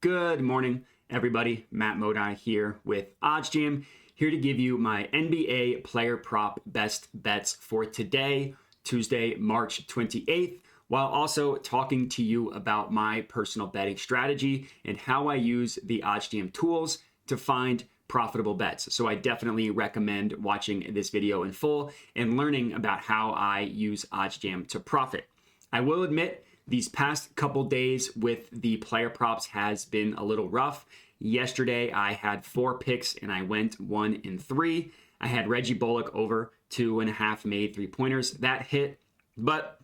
Good morning, everybody. Matt Modi here with OddsJam, here to give you my NBA player prop best bets for today, Tuesday, March 28th, while also talking to you about my personal betting strategy and how I use the OddsJam tools to find profitable bets. So I definitely recommend watching this video in full and learning about how I use OddsJam to profit. I will admit, these past couple days with the player props has been a little rough. Yesterday, I had 4 picks and I went 1 in 3. I had Reggie Bullock over 2.5 made 3-pointers. That hit, but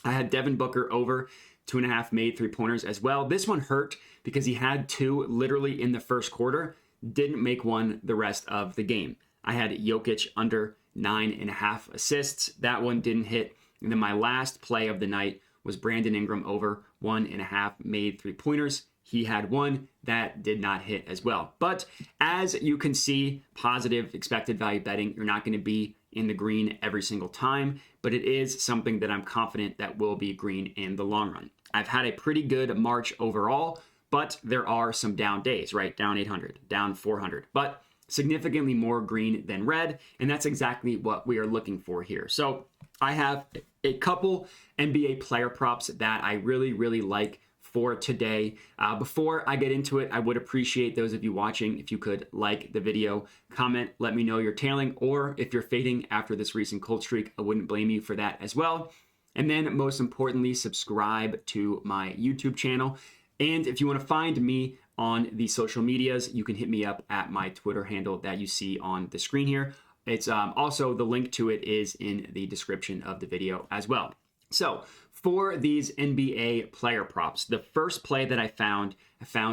I had Devin Booker over 2.5 made 3-pointers as well. This one hurt because he had 2 literally in the first quarter, didn't make 1 the rest of the game. I had Jokic under 9.5 assists. That one didn't hit. And then my last play of the night was Brandon Ingram over 1.5 made 3-pointers. He had 1 that did not hit as well. But as you can see, positive expected value betting, you're not going to be in the green every single time, but it is something that I'm confident that will be green in the long run. I've had a pretty good March overall, but there are some down days, right? Down 800, down 400, but significantly more green than red, and that's exactly what we are looking for here. So I have a couple NBA player props that I really like for today. Before I get into it, I would appreciate those of you watching if you could like the video, comment, let me know you're tailing, or if you're fading after this recent cold streak, I wouldn't blame you for that as well. And then most importantly, subscribe to my YouTube channel. And if you want to find me on the social medias, you can hit me up at my Twitter handle that you see on the screen here. It's also, the link to it is in the description of the video as well. So for these NBA player props, the first play that I found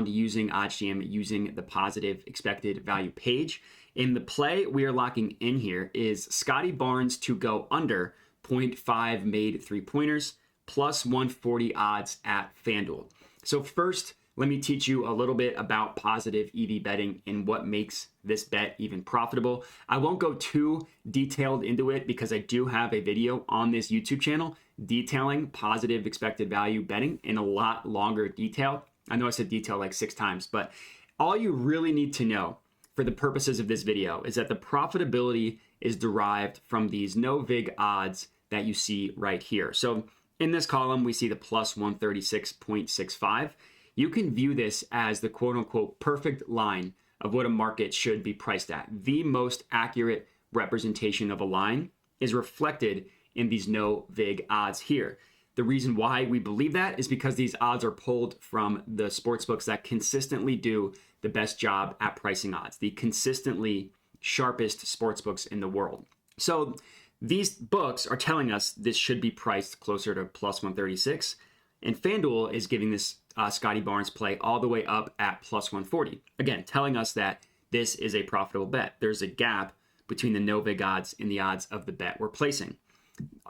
using OddsJam, using the positive expected value page. In the play we are locking in here is Scotty Barnes to go under 0.5 made 3-pointers, plus 140 odds at FanDuel. So first, let me teach you a little bit about positive EV betting and what makes this bet even profitable. I won't go too detailed into it because I do have a video on this YouTube channel detailing positive expected value betting in a lot longer detail. I know I said detail like 6 times, but all you really need to know for the purposes of this video is that the profitability is derived from these no vig odds that you see right here. So in this column, we see the plus 136.65. You can view this as the quote-unquote perfect line of what a market should be priced at. The most accurate representation of a line is reflected in these no vig odds here. The reason why we believe that is because these odds are pulled from the sports books that consistently do the best job at pricing odds, the consistently sharpest sports books in the world. So these books are telling us this should be priced closer to plus 136, and FanDuel is giving this Scotty Barnes play all the way up at plus 140. Again, telling us that this is a profitable bet. There's a gap between the no vig odds and the odds of the bet we're placing.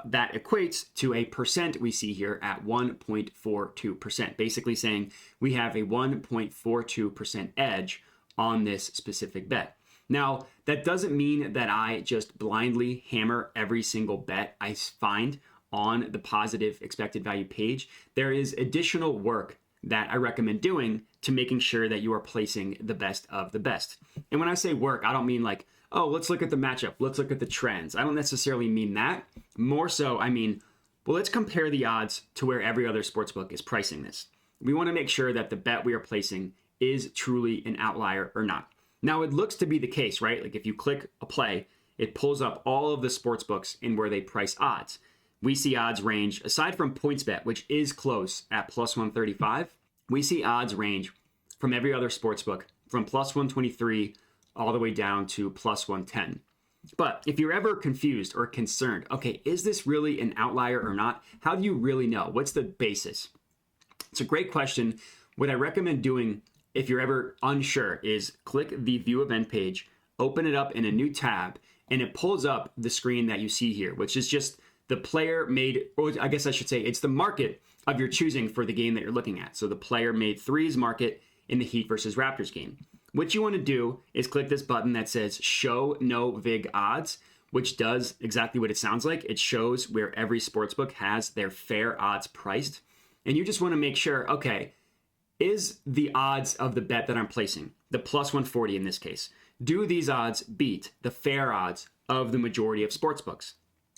That equates to a percent we see here at 1.42%, basically saying we have a 1.42% edge on this specific bet. Now, that doesn't mean that I just blindly hammer every single bet I find on the positive expected value page. There is additional work that I recommend doing to making sure that you are placing the best of the best. And when I say work, I don't mean like, oh, let's look at the matchup, let's look at the trends. I don't necessarily mean that. More so, I mean, well, let's compare the odds to where every other sportsbook is pricing this. We want to make sure that the bet we are placing is truly an outlier or not. Now, it looks to be the case, right? Like if you click a play, it pulls up all of the sports books in where they price odds. We see odds range, aside from PointsBet, which is close at plus 135, we see odds range from every other sportsbook from plus 123 all the way down to plus 110. But if you're ever confused or concerned, okay, is this really an outlier or not? How do you really know? What's the basis? It's a great question. What I recommend doing if you're ever unsure is click the view event page, open it up in a new tab, and it pulls up the screen that you see here, which is just the player made, or I guess I should say it's the market of your choosing for the game that you're looking at. So the player made threes market in the Heat versus Raptors game. What you want to do is click this button that says show no vig odds, which does exactly what it sounds like. It shows where every sportsbook has their fair odds priced. And you just want to make sure, okay, is the odds of the bet that I'm placing, the plus 140 in this case, do these odds beat the fair odds of the majority of sportsbooks?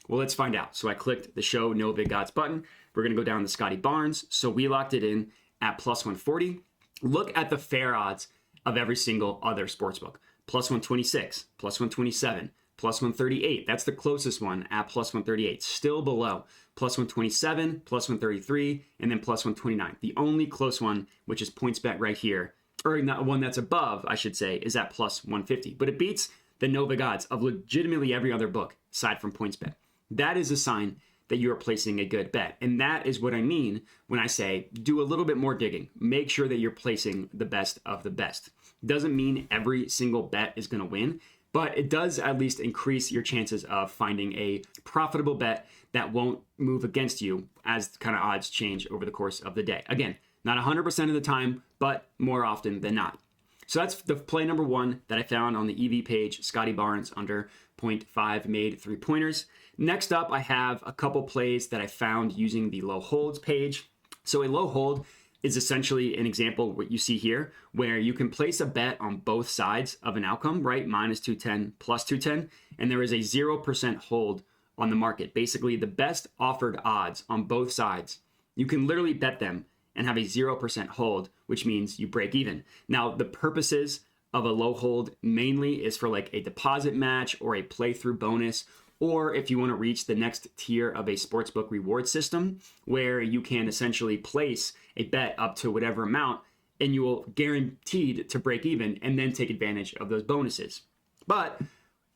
Well, let's find out. So I clicked the show no big odds button. We're going to go down to Scotty Barnes. So we locked it in at plus 140. Look at the fair odds of every single other sportsbook. Plus 126, plus 127, plus 138. That's the closest one at plus 138. Still below. Plus 127, plus 133, and then plus 129. The only close one, which is PointsBet right here, or not one that's above, I should say, is at plus 150. But it beats the no big odds of legitimately every other book aside from PointsBet. That is a sign that you are placing a good bet. And that is what I mean when I say do a little bit more digging. Make sure that you're placing the best of the best. Doesn't mean every single bet is going to win, but it does at least increase your chances of finding a profitable bet that won't move against you as kind of odds change over the course of the day. Again, not 100% of the time, but more often than not. So that's the play number one that I found on the EV page. Scotty Barnes under 0.5 made 3-pointers. Next up, I have a couple plays that I found using the low holds page. So a low hold is essentially an example of what you see here, where you can place a bet on both sides of an outcome, right? Minus 210, plus 210, and there is a 0% hold on the market. Basically, the best offered odds on both sides, you can literally bet them and have a 0% hold, which means you break even. Now, the purposes of a low hold mainly is for like a deposit match or a playthrough bonus, or if you want to reach the next tier of a sportsbook reward system where you can essentially place a bet up to whatever amount and you will guaranteed to break even and then take advantage of those bonuses. But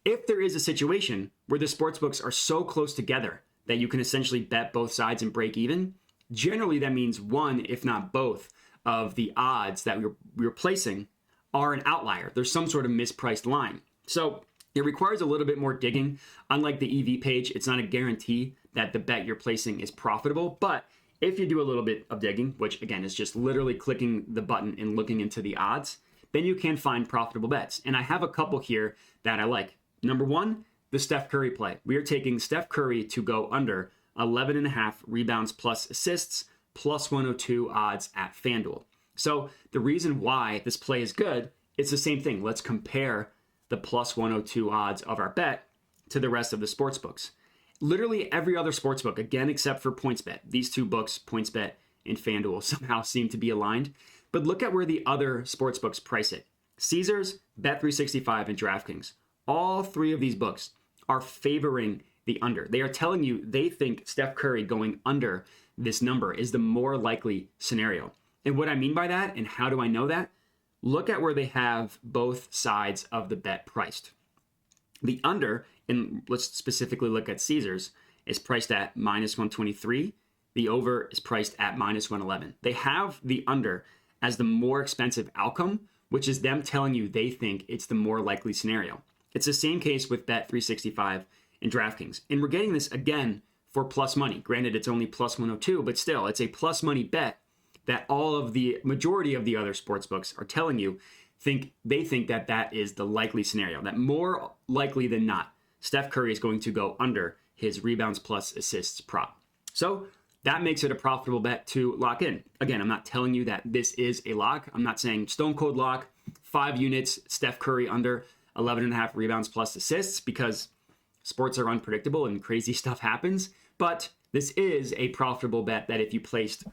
if there is a situation where the sportsbooks are so close together that you can essentially bet both sides and break even, generally that means one, if not both, of the odds that we're placing are an outlier. There's some sort of mispriced line. So it requires a little bit more digging. Unlike the EV page, it's not a guarantee that the bet you're placing is profitable. But if you do a little bit of digging, which again is just literally clicking the button and looking into the odds, then you can find profitable bets. And I have a couple here that I like. Number one, the Steph Curry play. We are taking Steph Curry to go under 11.5 rebounds plus assists, plus 102 odds at FanDuel. So the reason why this play is good, it's the same thing. Let's compare the plus 102 odds of our bet to the rest of the sports books. Literally every other sports book, again, except for PointsBet. These two books, PointsBet and FanDuel, somehow seem to be aligned. But look at where the other sports books price it. Caesars, Bet365, and DraftKings. All three of these books are favoring the under. They are telling you they think Steph Curry going under this number is the more likely scenario. And what I mean by that, and how do I know that? Look at where they have both sides of the bet priced. The under, and let's specifically look at Caesars, is priced at minus 123. The over is priced at minus 111. They have the under as the more expensive outcome, which is them telling you they think it's the more likely scenario. It's the same case with Bet365 and DraftKings. And we're getting this again for plus money. Granted, it's only plus 102, but still, it's a plus money bet that all of the majority of the other sports books are telling you they think that that is the likely scenario, that more likely than not, Steph Curry is going to go under his rebounds plus assists prop. So that makes it a profitable bet to lock in. Again, I'm not telling you that this is a lock. I'm not saying stone cold lock, 5 units, Steph Curry under 11.5 rebounds plus assists, because sports are unpredictable and crazy stuff happens. But this is a profitable bet that if you placed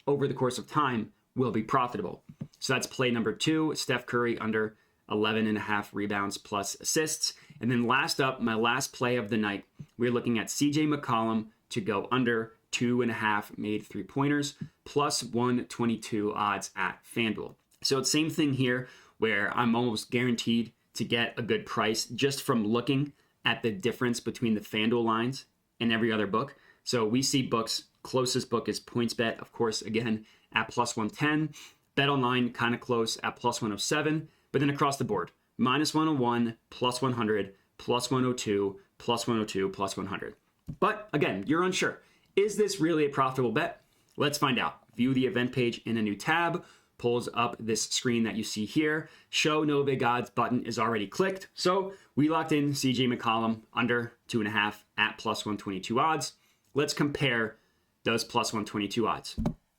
over the course of time will be profitable. So that's play number 2, Steph Curry under 11.5 rebounds plus assists. And then last up, my last play of the night, we're looking at CJ McCollum to go under 2.5 made 3-pointers, plus 122 odds at FanDuel. So it's same thing here where I'm almost guaranteed to get a good price just from looking at the difference between the FanDuel lines and every other book. So we see books, closest book is PointsBet, of course, again, at plus 110. BetOnline, kind of close at plus 107. But then across the board, minus 101, plus 100, plus 102, plus 102, plus 100. But again, you're unsure. Is this really a profitable bet? Let's find out. View the event page in a new tab. Pulls up this screen that you see here. Show no big odds button is already clicked. So we locked in CJ McCollum under 2.5 at plus 122 odds. Let's compare those plus 122 odds.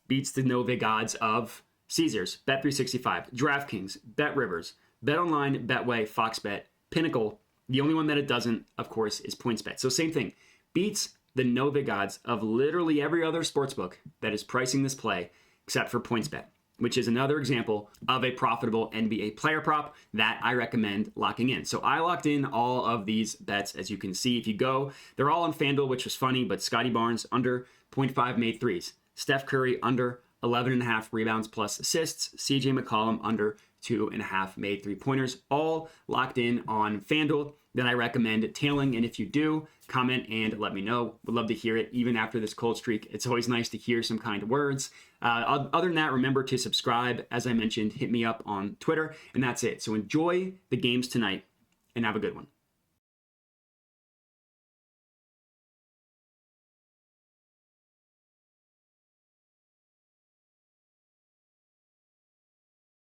Beats the no big odds of Caesars, Bet365, DraftKings, BetRivers, BetOnline, Betway, FoxBet, Pinnacle. The only one that it doesn't, of course, is PointsBet. So same thing. Beats the no-vig odds of literally every other sportsbook that is pricing this play except for PointsBet, which is another example of a profitable NBA player prop that I recommend locking in. So I locked in all of these bets. As you can see, if you go, they're all on FanDuel, which was funny, but Scotty Barnes under 0.5 made threes. Steph Curry under 11.5 rebounds plus assists. CJ McCollum under 2.5 made three-pointers, all locked in on FanDuel. Then I recommend tailing, and if you do, comment and let me know. Would love to hear it, even after this cold streak. It's always nice to hear some kind words. Other than that, remember to subscribe. As I mentioned, hit me up on Twitter, and that's it. So enjoy the games tonight, and have a good one.